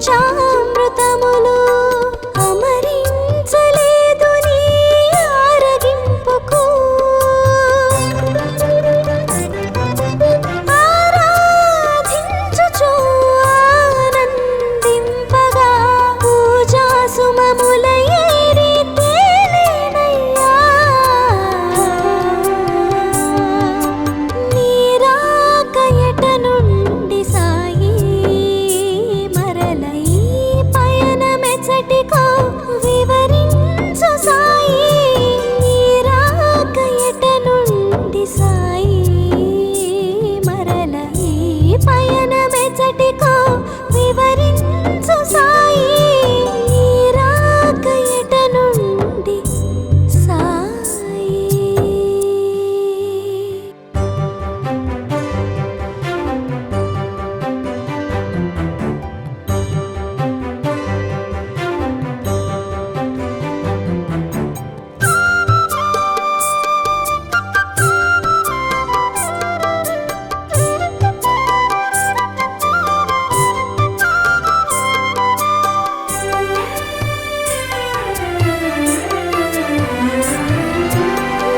పంచామృతములు అమరించలేదు నీ ఆరగింపుకు ఆరాధించుచు ఆనందింపగా పూజా సుమముల ఏరి తేలేనయ్యా నీ రాక ఎట నుండి సాయి మరల ఈ పయనమెచ్చటికో వివరించు సాయి నీ రాక ఎట నుండి సాయి మరల ఈ పయనమెచ్చటికో వివరించు సాయి నీ రాక ఎట నుండి సాయి.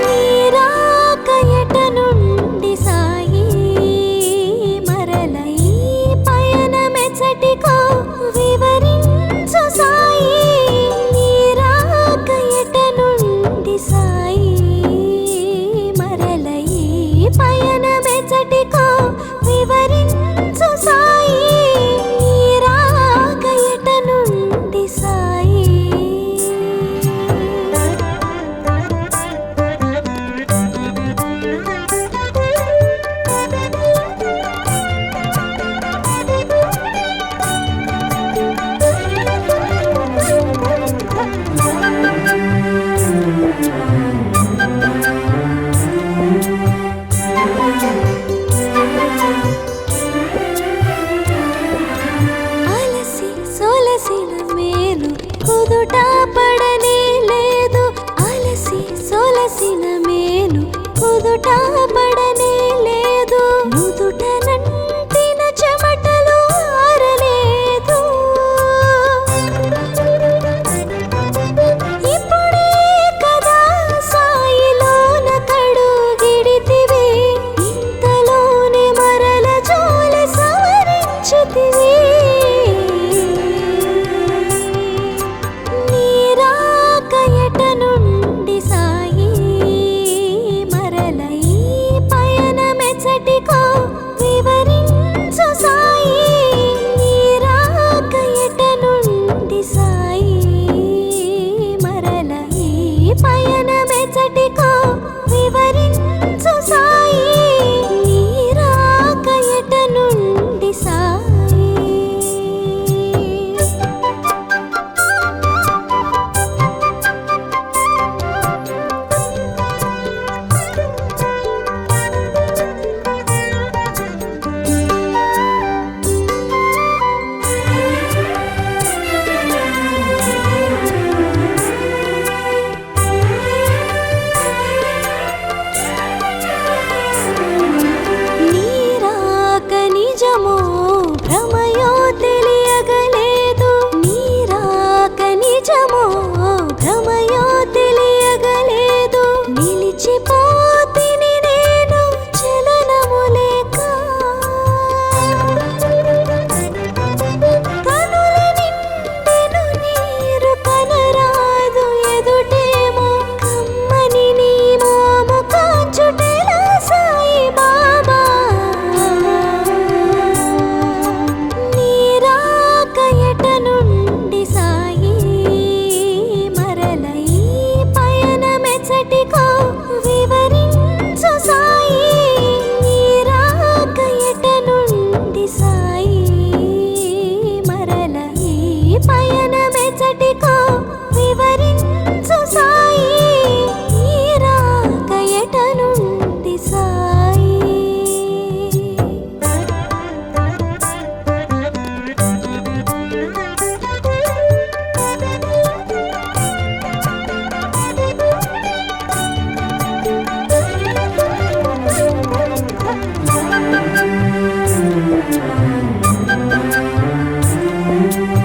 నీ రాక ఎట నుండి సాయి మరల ఈ పయనమెచ్చటికో వివరించు సాయి నీ రాక ఎట నుండి సాయి మరల ఈ పయనమెచ్చటికో వివరించు సాయి నీ రాక ఎట నుండి సాయి. అలసి సొలసిన మేలు కుదుట పడనే లేదు అలసి సొలసిన మేలు కుదుట పడనే లేదు నుదుట నంటిన చెమటలు ఆరలేదు ఇప్పుడే కదా సాయిలోన కడుగిడితివి ఇంతలోనే మరల జోలి సవరించితివి నీ రాక ఎట నుండి సాయి మరల ఈ పయనమెచ్చటికో వివరించు సాయి నీ రాక ఎట నుండి సాయి మరల ఈ పయనమెచ్చటికో వివరించు సాయి నీ రాక ఎట నుండి సాయి. నీ రాక నిజమో భ్రమయో తెలియగలేదు నీ రాక నిజమో భ్రమయో తెలియగలేదు నిలిచిపోతిని నేను చలనము లేక కనుల నిండెను నీరు కనరాదు ఎదుటేమో కమ్మని నీ మోము కాచుటెలా సాయి బాబా నీ రాక ఎట నుండి సాయి మరల ఈ పయనమెచ్చటికో వివరించు సాయి నీ రాక ఎట నుండి సాయి మరల ఈ పయనమెచ్చటికో వివరించు సాయి నీ రాక ఎట నుండి సాయి. Thank you.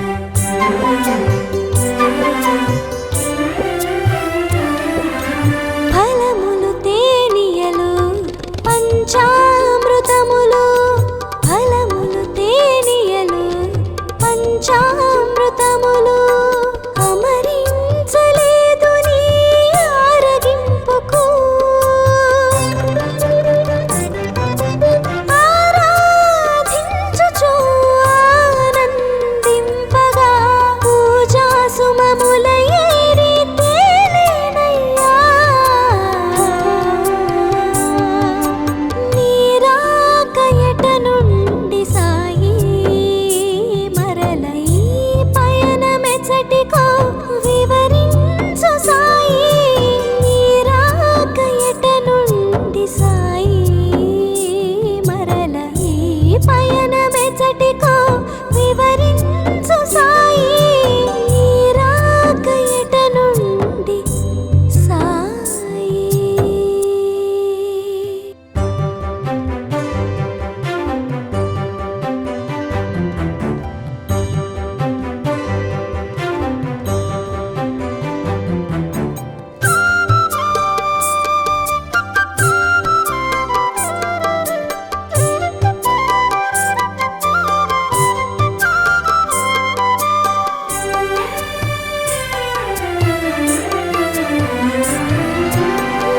పంచామృతములు అమరించలేదు నీ ఆరగింపుకు ఆరాధించుచు ఆనందింపగా పూజా సుమముల ఏరి తేలేనయ్యా నీ రాక ఎట నుండి సాయి మరల ఈ పయనమెచ్చటికో వివరించు సాయి నీ రాక ఎట నుండి సాయి మరల ఈ పయనమెచ్చటికో వివరించు సాయి నీ రాక ఎట నుండి సాయి.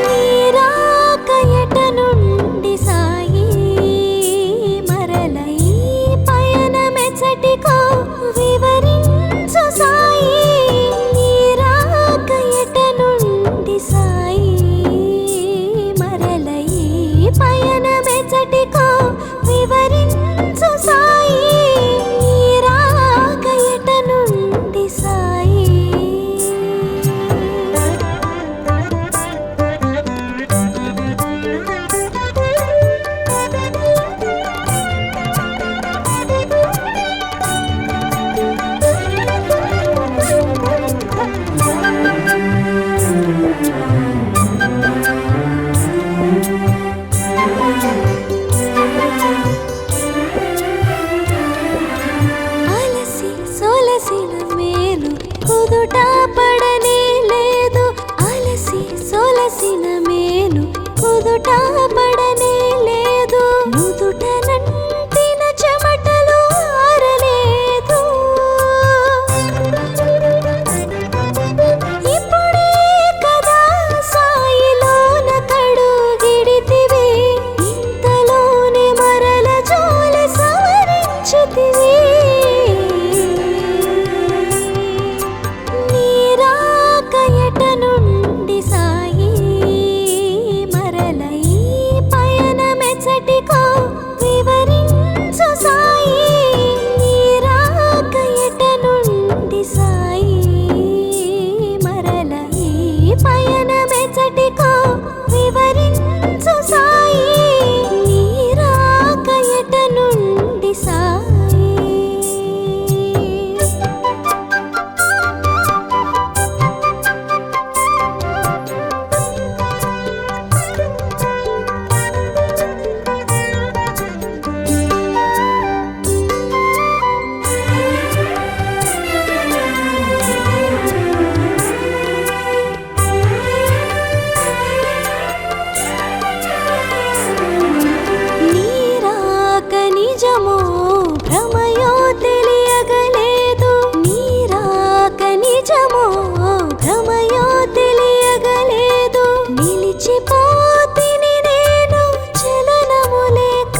నీ రాక ఎట నుండి సాయి మరల ఈ పయనమెచ్చటికో వివరించు సాయి నీ రాక ఎట నుండి సాయి మరల ఈ పయనమెచ్చటికో వివరించు సాయి నీ రాక ఎట నుండి సాయి. అలసి సొలసిన మేలు కుదుట పడనే లేదు అలసి సొలసిన మేలు కుదుట పడనే లేదు నుదుట నంటిన చెమటలు ఆరలేదు ఇప్పుడే కదా సాయిలోన కడుగిడితివి ఇంతలోనే మరల జోలి సవరించితివి నీ రాక ఎట నుండి సాయి మరల ఈ పయనమెచ్చటికో వివరించు సాయి నీ రాక ఎట నుండి సాయి మరల ఈ పయనమెచ్చటికో వివరించు సాయి నీ రాక ఎట నుండి సాయి. నీ రాక నిజమో భ్రమయో తెలియగలేదు నీ రాక నిజమో భ్రమయో తెలియగలేదు నిలిచిపోతిని నేను చలనము లేక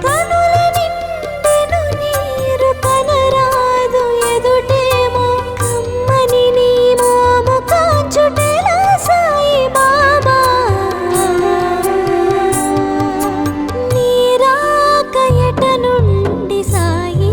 కనుల నిండెను నీరు కనరాదు ఎదుటేమో కమ్మని నీ మోము కాంచుటెలా సాయి బాబా నీ రాక ఎట నుండి సాయి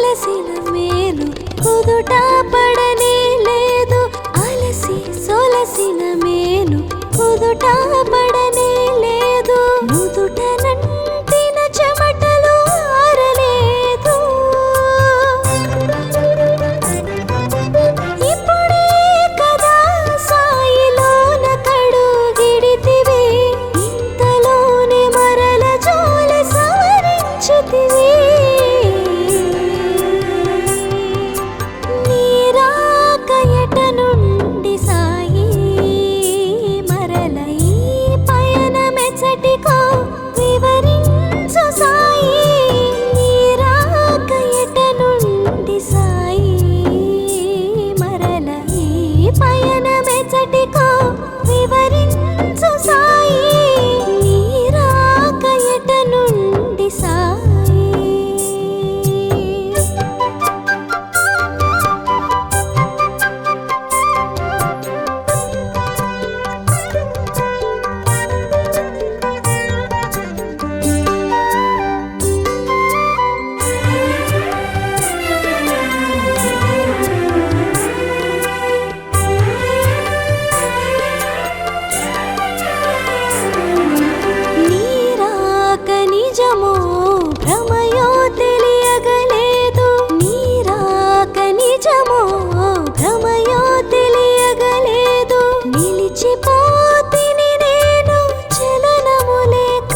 సొలసిన మేలు కుదుట పడనే లేదు. అలసి సొలసిన మేలు కుదుట పడనే లేదు. నుదుట నంటిన చెమటలు ఆరలేదు. ఇప్పుడే కదా సాయిలోన కడుగిడితివి, ఇంతలోనే మరల జోల సవరించితివి. నీరాక ఎట నుండి సాయి మరల ఈ పయనమెచ్చటికో వివరించు సాయి. నీరాక ఎట నుండి సాయి మరల ఈ పయనమెచ్చటికో వివరించు సాయి. నీరాక ఎట నుండి సాయి. నీరాక నిజమో భ్రమయో తెలియగలేదు. నీరాక నిజమో భ్రమయో తెలియగలేదు. నిలిచిపోతిని నేను చలనము లేక.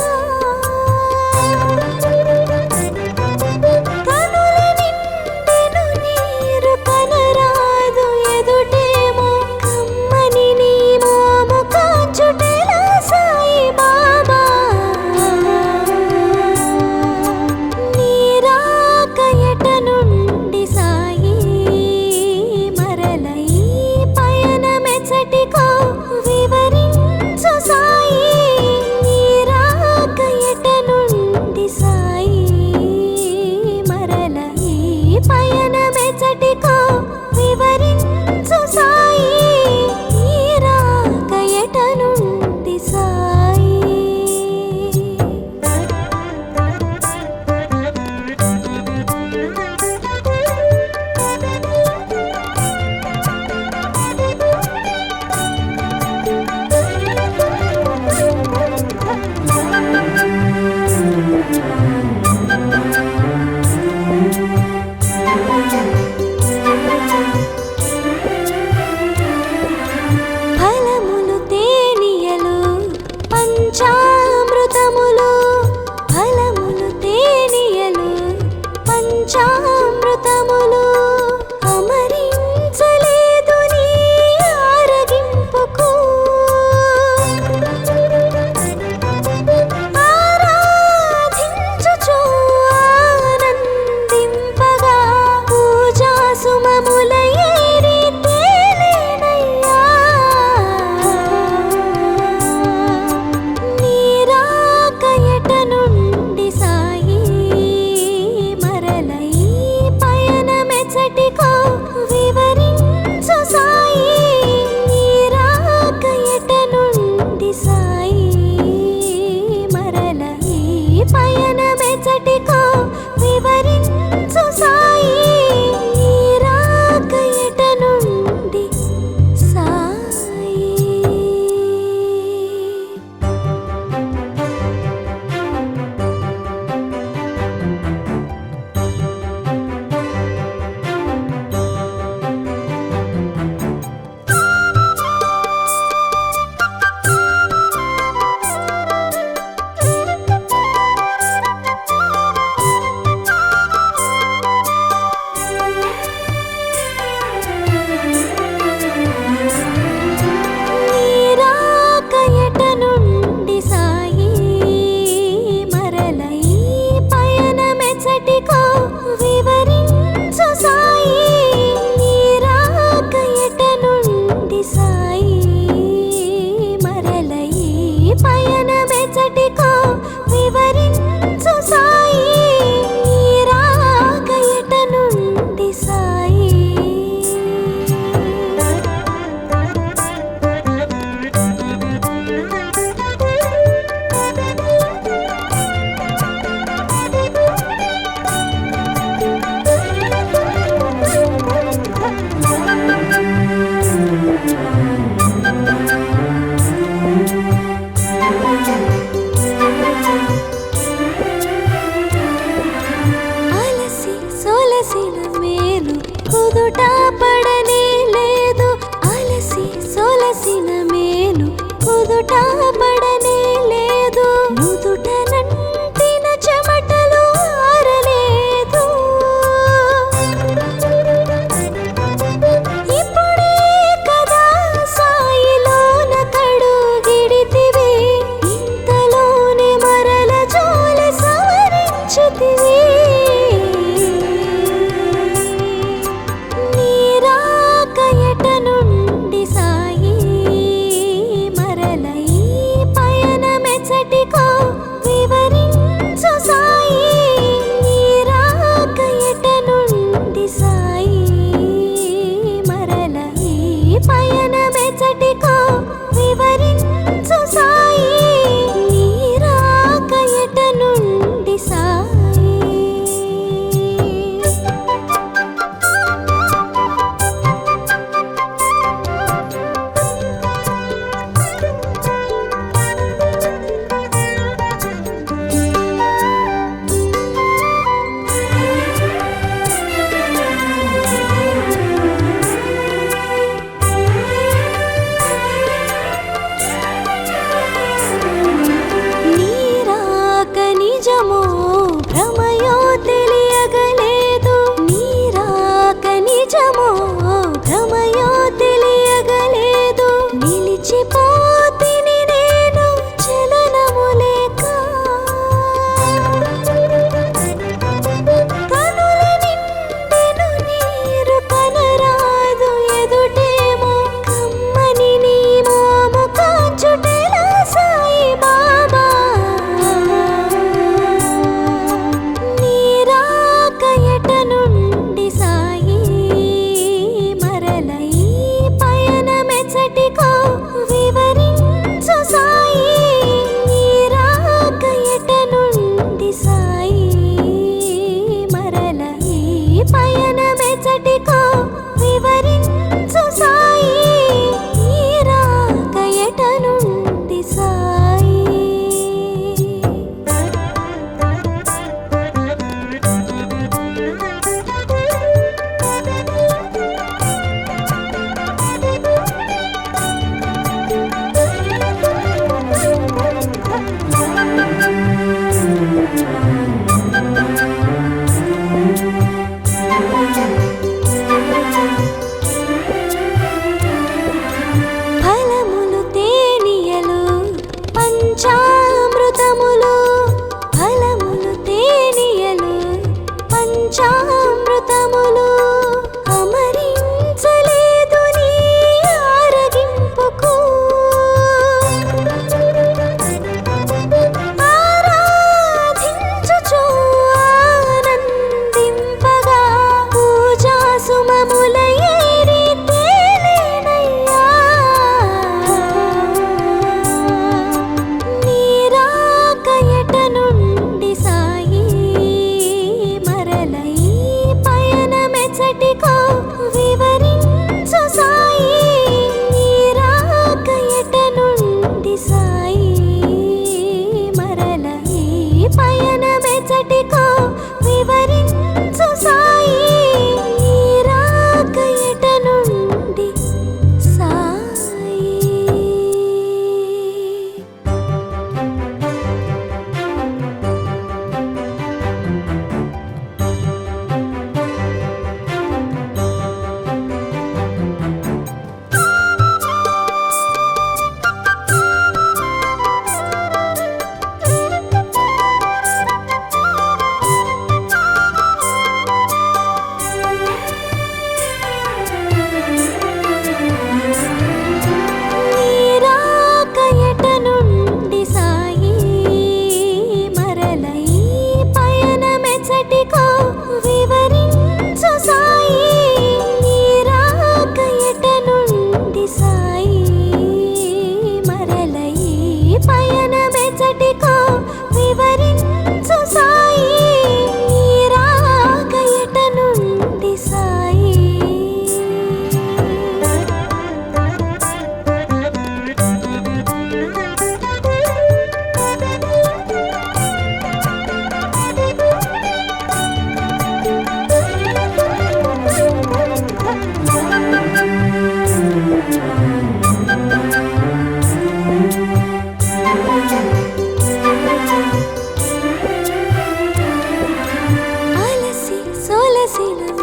కనుల నిండెను నీరు కనరాదు ఎదుటేమో కమ్మని నీ మోము కాచుటెలా సాయి బాబా. నీరాక ఎట నుండి సాయి మరల ఈ పయనమెచ్చటికో వివరించు సాయి. నీరాక ఎట నుండి సాయి మరల ఈ పయనమెచ్చటికో వివరించు సాయి. నీరాక ఎట నుండి సాయి. సొలసిన మేలు కుదుట పడనే లేదు అలసి సొలసిన మేలు కుదుట పడనే లేదు నుదుట నంటిన చెమటలు ఆరలేదు ఇప్పుడే కదా సాయిలోన కడుగిడితివి ఇంతలోనే మరల జోలి సవరించితివి నీరాక ఎట నుండి సాయి మరల ఈ పయనమెచ్చటికో వివరించు సాయి నీరాక ఎట నుండి సాయి మరల ఈ పయనమెచ్చటికో వివరించు సాయి నీరాక ఎట నుండి సాయి నీరాక నిజమో భ్రమయో తెలియగలేదు నీరాక నిజమో భ్రమయో తెలియగలేదు నిలిచిపోతిని నేను చలనము లేక కనుల నిండెను నీరు కనరాదు ఎదుటేమో కమ్మని నీ మోము కాచుటెలా సాయి బాబా నీరాక ఎట నుండి సాయి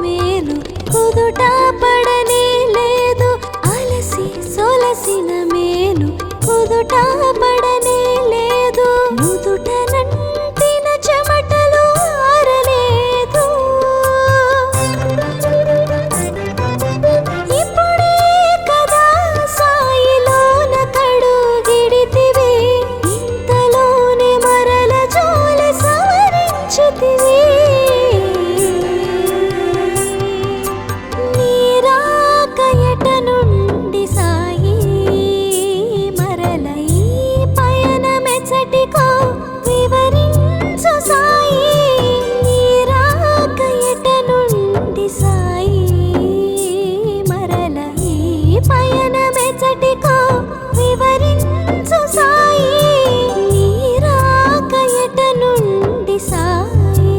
మేలు కుదుట పడనే లేదు అలసి సొలసిన మేలు కుదుట పడనే లేదు నుదుట నంటిన చెమటలు ఆరలేదు ఇప్పుడే కదా సాయిలోన కడుగిడితివి ఇంతలోనే మరల జోలి సవరించితివి నీరాకయట నుండి సాయి మరల ఈ పయనమెచ్చటికో వివరించు సాయి నీరాకయట నుండి సాయి మరల ఈ పయనమెచ్చటికో వివరించు సాయి నీరాకయట నుండి సాయి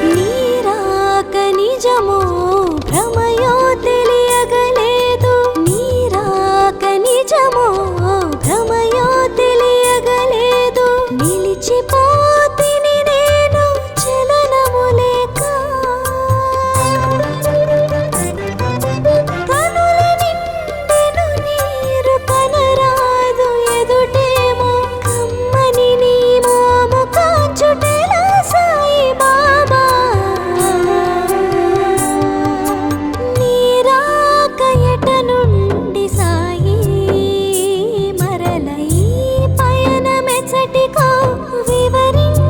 నీరాక నిజమో భ్రమయో తెలియగలేదు నీరాక నిజమో భ్రమయో తెలియగలేదు నిలిచిపోతిని నేను చలనము లేక కనుల నిండెను నీరు కనరాదు ఎదుటేమో కమ్మని నీ మోము కాంచుటెలా సాయి బాబా నీరాకయట నుండి సాయి మరల ఈ పయనమెచ్చటికో వివరించు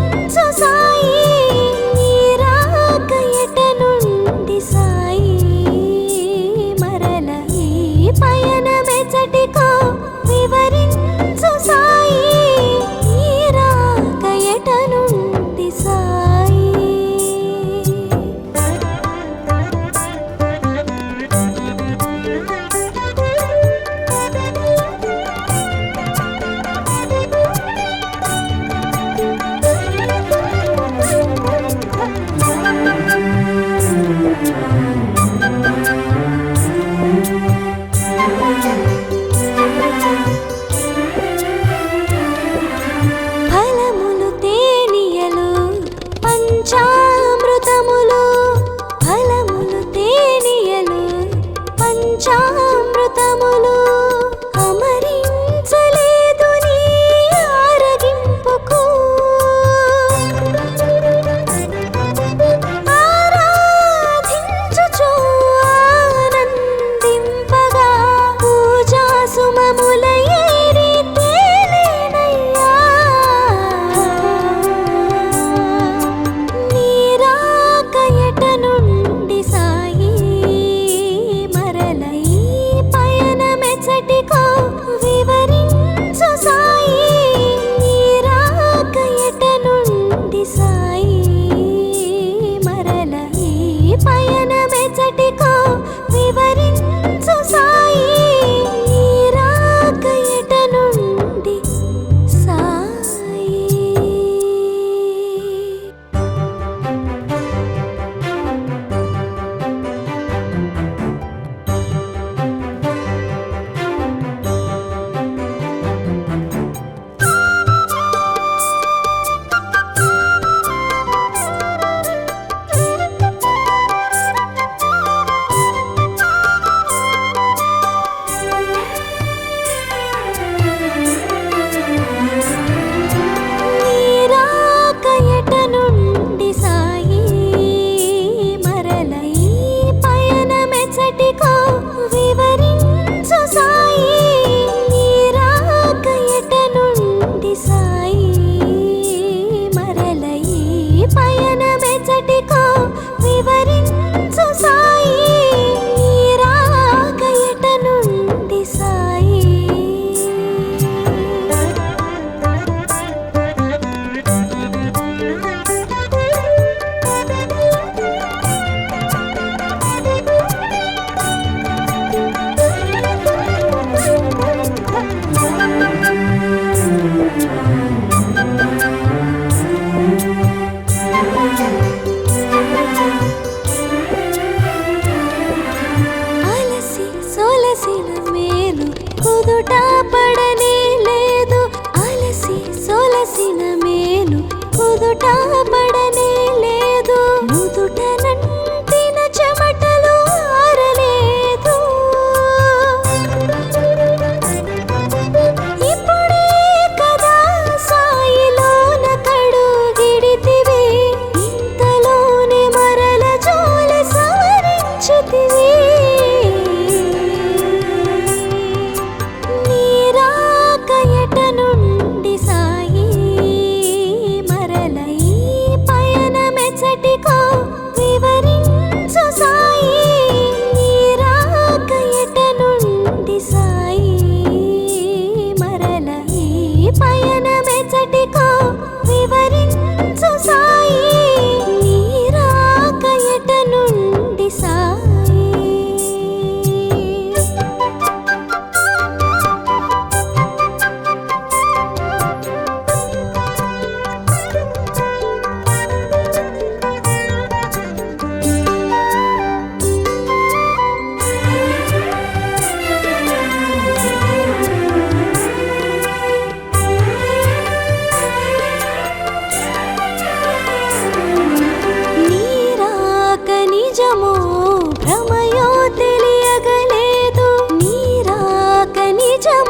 సాయి నీరాకయట నుండి సాయి మరల ఈ పయనమెచ్చటికో వివరించు సాయి నీరాకయట నుండి సాయి నిజం